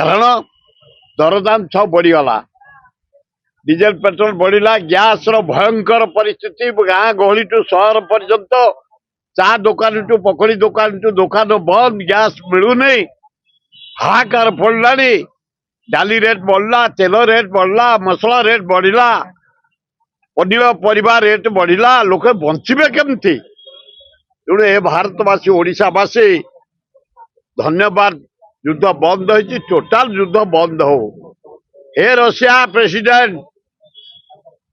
କାରଣ ଦରଦାମ ସବୁ ବଢିଗଲା। ଡିଜେଲ ପେଟ୍ରୋଲ ବଢିଲା, ଗ୍ୟାସ ର ଭୟଙ୍କର ପରିସ୍ଥିତି, ଗାଁ ଗହଳିଠୁ ସହର ପର୍ଯ୍ୟନ୍ତ ଚା ଦୋକାନଠୁ ପକୋଡି ଦୋକାନଠୁ ଦୋକାନ ବନ୍ଦ, ଗ୍ୟାସ ମିଳୁନି, ହାହାକାର ପଡିଲାଣି। ଡାଲି ରେଟ୍ ବଢିଲା, ତେଲ ରେଟ୍ ବଢିଲା, ମସଲା ରେଟ୍ ବଢିଲା, ପନିପରିବା ରେଟ୍ ବଢିଲା, ଲୋକେ ବଞ୍ଚିବେ କେମିତି? ତେଣୁ ଏ ଭାରତବାସୀ ଓଡିଶାବାସୀ ଧନ୍ୟବାଦ, ଯୁଦ୍ଧ ବନ୍ଦ ହେଇଛି, ଟୋଟାଲ ଯୁଦ୍ଧ ବନ୍ଦ ହଉ। हे रशिया प्रेसिडेंट,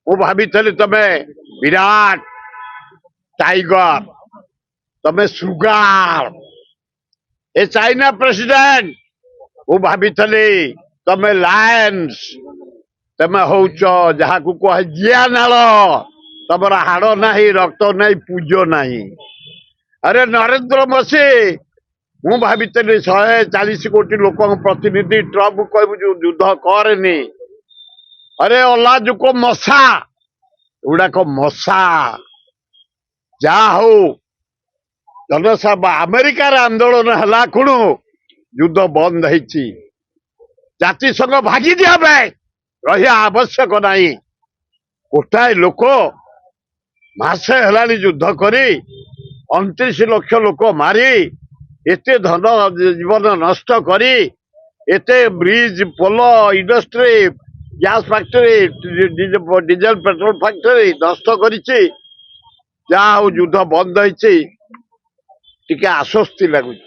ମୁଁ ଭାବିଥିଲି ତମେ ବିରାଟ टाइगर, तमे सुगार। ए चाइना प्रेसिडेंट, ମୁଁ ଭାବିଥିଲି ତମେ ଲାयन्स, तमे हौच जहा को कहे जिया नाल, तमर हाड़ नहीं, रक्त नहीं, पूज नहीं। अरे नरेंद्र मोदी, ମୁଁ ଭାବିଥିଲି 140 कोटी लोक प्रतिनिधि ट्रम्प कहू युद्ध करनी। अरे अल्लाह को मशा गुड़ाक मशा जा हो जनसभा अमेरिकार आंदोलन है खुण युद्ध बंद है। जातिसंघ भागी दिया रहा आवश्यक नहीं। गोटाए लोक मासे है युद्ध करी 29 लाख लोक मारी, एते धन जीवन नष्ट करी, एते bridge pole industry gas factory diesel petrol factory नष्ट करिछि। जा युद्ध बंद होइछि, टिके आश्वस्ति लगुछि।